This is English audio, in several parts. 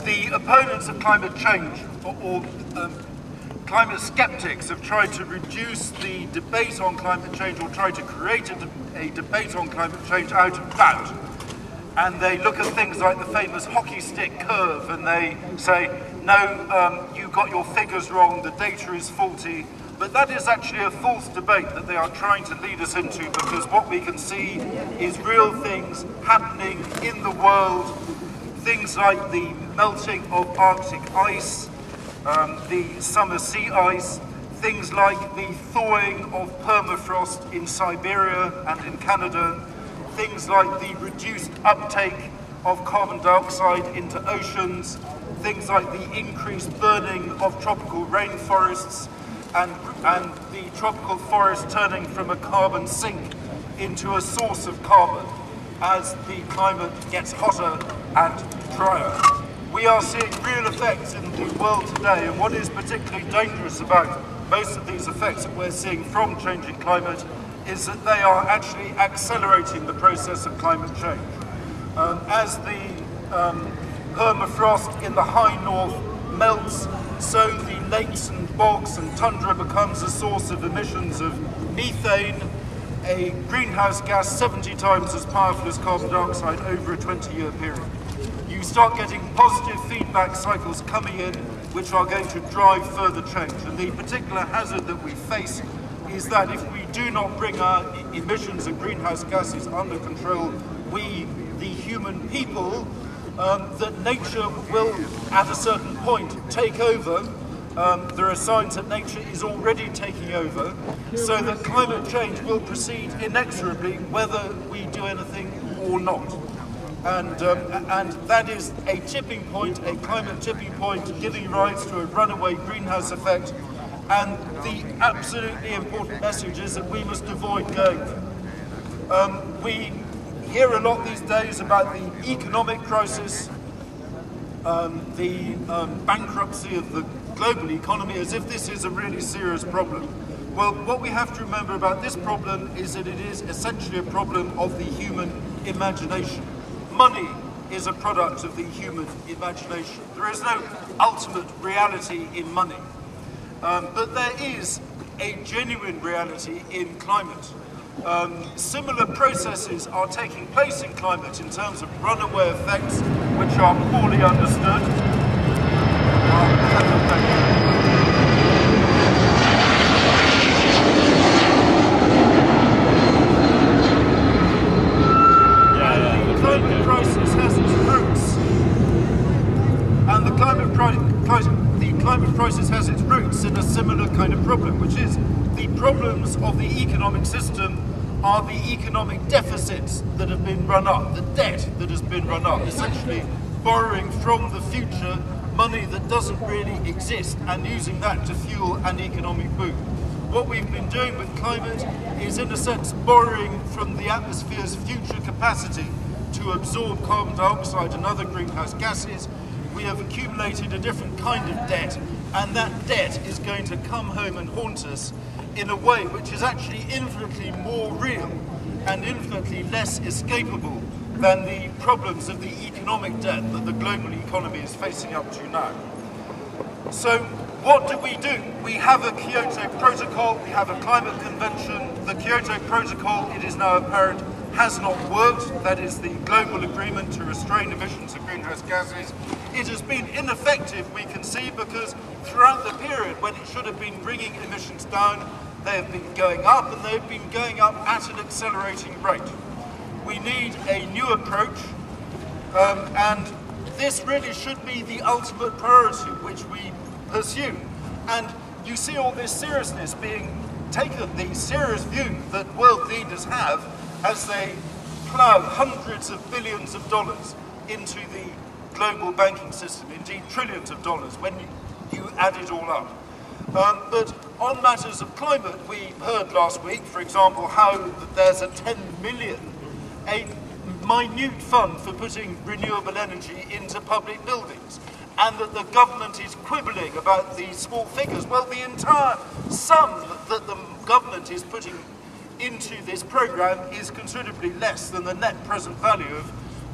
The opponents of climate change, or climate skeptics, have tried to reduce the debate on climate change, or tried to create a debate on climate change out of doubt. And they look at things like the famous hockey stick curve, and they say, no, you got your figures wrong, the data is faulty. But that is actually a false debate that they are trying to lead us into, because what we can see is real things happening in the world, things like the melting of Arctic ice, the summer sea ice, things like the thawing of permafrost in Siberia and in Canada, things like the reduced uptake of carbon dioxide into oceans, things like the increased burning of tropical rainforests, and the tropical forest turning from a carbon sink into a source of carbon as the climate gets hotter and drier. We are seeing real effects in the world today, and what is particularly dangerous about most of these effects that we're seeing from changing climate is that they are actually accelerating the process of climate change. As the permafrost in the high north melts, so the lakes and bogs and tundra becomes a source of emissions of methane, a greenhouse gas 70 times as powerful as carbon dioxide over a 20-year period. You start getting positive feedback cycles coming in, which are going to drive further change. And the particular hazard that we face is that if we do not bring our emissions of greenhouse gases under control, we, the human people, that nature will, at a certain point, take over. There are signs that nature is already taking over, so that climate change will proceed inexorably whether we do anything or not. And that is a tipping point, a climate tipping point, giving rise to a runaway greenhouse effect. And the absolutely important message is that we must avoid going there. We hear a lot these days about the economic crisis, the bankruptcy of the global economy, as if this is a really serious problem. Well, what we have to remember about this problem is that it is essentially a problem of the human imagination. Money is a product of the human imagination. There is no ultimate reality in money, but there is a genuine reality in climate. Similar processes are taking place in climate in terms of runaway effects, which are poorly understood. The climate crisis has its roots, and the climate crisis has its roots in a similar kind of problem, which is the problems of the economic system are the economic deficits that have been run up, the debt that has been run up, essentially borrowing from the future money that doesn't really exist and using that to fuel an economic boom. What we've been doing with climate is, in a sense, borrowing from the atmosphere's future capacity to absorb carbon dioxide and other greenhouse gases. We have accumulated a different kind of debt, and that debt is going to come home and haunt us in a way which is actually infinitely more real and infinitely less escapable than the problems of the economic debt that the global economy is facing up to now. So what do? We have a Kyoto Protocol, we have a climate convention. The Kyoto Protocol, it is now apparent, has not worked. That is the global agreement to restrain emissions of greenhouse gases. It has been ineffective, we can see, because throughout the period when it should have been bringing emissions down, they have been going up, and they've been going up at an accelerating rate. We need a new approach, and this really should be the ultimate priority which we pursue. And you see all this seriousness being taken, the serious view that world leaders have as they plough hundreds of billions of dollars into the global banking system, indeed trillions of dollars when you add it all up. But on matters of climate, we heard last week, for example, how there's a 10 million, a minute fund for putting renewable energy into public buildings, and that the government is quibbling about these small figures. Well, the entire sum that the government is putting into this program is considerably less than the net present value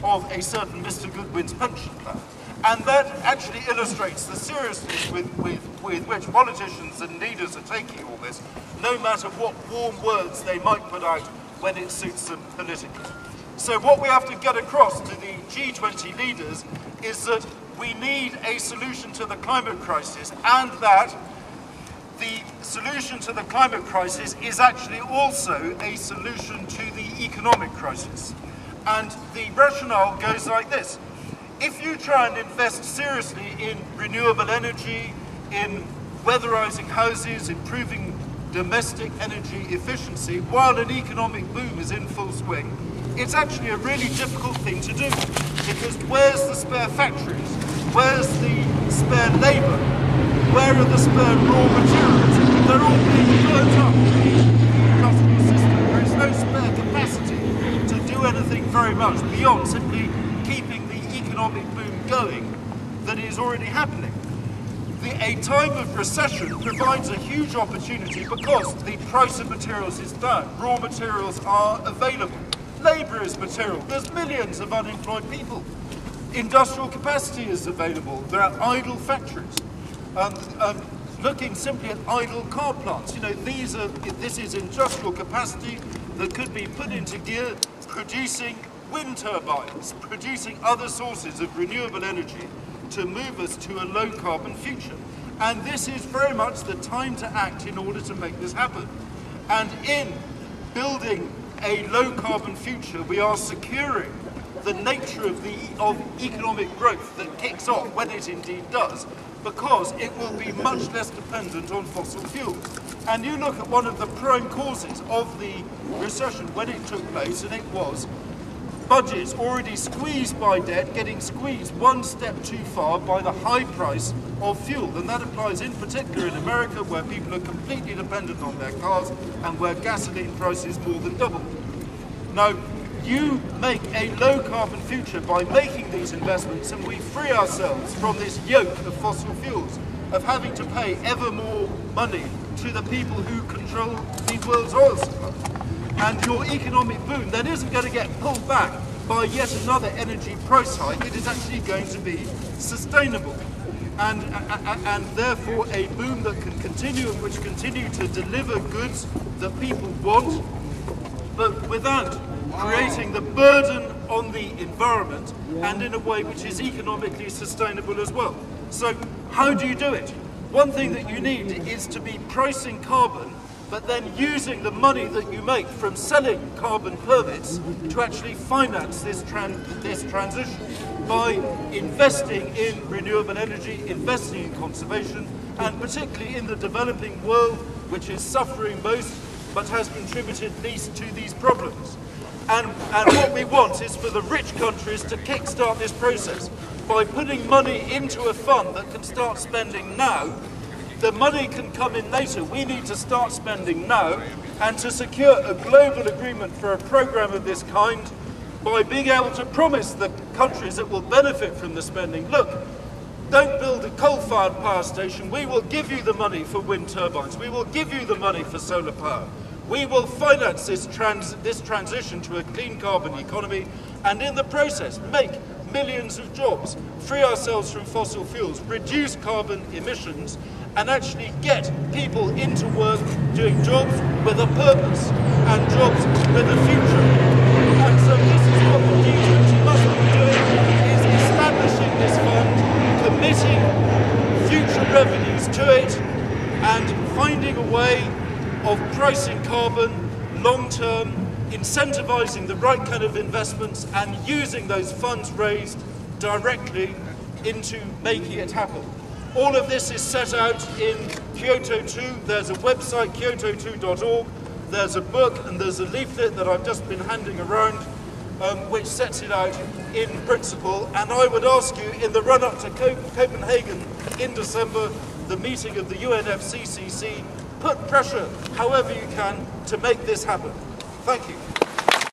of a certain Mr. Goodwin's pension plan. And that actually illustrates the seriousness with which politicians and leaders are taking all this, no matter what warm words they might put out when it suits them politically. So what we have to get across to the G20 leaders is that we need a solution to the climate crisis, and that the solution to the climate crisis is actually also a solution to the economic crisis. And the rationale goes like this. If you try and invest seriously in renewable energy, in weatherizing houses, improving domestic energy efficiency, while an economic boom is in full swing, it's actually a really difficult thing to do, because where's the spare factories? Where's the spare labour? Where are the spare raw materials? They're all being burnt up in the industrial system. There is no spare capacity to do anything very much beyond simply keeping the economic boom going that is already happening. A time of recession provides a huge opportunity because the price of materials is down. Raw materials are available. Labour is material. There's millions of unemployed people. Industrial capacity is available. There are idle factories. Looking simply at idle car plants, you know, this is industrial capacity that could be put into gear, producing wind turbines, producing other sources of renewable energy to move us to a low carbon future. And this is very much the time to act in order to make this happen. And in building a low carbon future, we are securing the nature of economic growth that kicks off when it indeed does, because it will be much less dependent on fossil fuels. And you look at one of the prime causes of the recession when it took place, and it was budgets already squeezed by debt, getting squeezed one step too far by the high price of fuel. And that applies in particular in America, where people are completely dependent on their cars and where gasoline prices more than double. Now, you make a low carbon future by making these investments, and we free ourselves from this yoke of fossil fuels, of having to pay ever more money to the people who control the world's oil supply. And your economic boom then isn't going to get pulled back by yet another energy price hike. It is actually going to be sustainable. And therefore a boom that can continue, and which continue to deliver goods that people want, but without creating the burden on the environment, and in a way which is economically sustainable as well. So how do you do it? One thing that you need is to be pricing carbon, but then using the money that you make from selling carbon permits to actually finance this transition by investing in renewable energy, investing in conservation, and particularly in the developing world, which is suffering most but has contributed least to these problems. And what we want is for the rich countries to kickstart this process by putting money into a fund that can start spending now. The money can come in later. We need to start spending now, and to secure a global agreement for a program of this kind by being able to promise the countries that will benefit from the spending, look, don't build a coal-fired power station. We will give you the money for wind turbines. We will give you the money for solar power. We will finance this transition to a clean carbon economy, and in the process make millions of jobs, free ourselves from fossil fuels, reduce carbon emissions, and actually get people into work doing jobs with a purpose and jobs with a future. And so this is what the G20 must be doing, is establishing this fund, committing future revenues to it, and finding a way of pricing carbon long-term, incentivising the right kind of investments, and using those funds raised directly into making it happen. All of this is set out in Kyoto 2. There's a website, kyoto2.org. There's a book and there's a leaflet that I've just been handing around, which sets it out in principle. And I would ask you, in the run-up to Copenhagen in December, the meeting of the UNFCCC, put pressure however you can to make this happen. Thank you.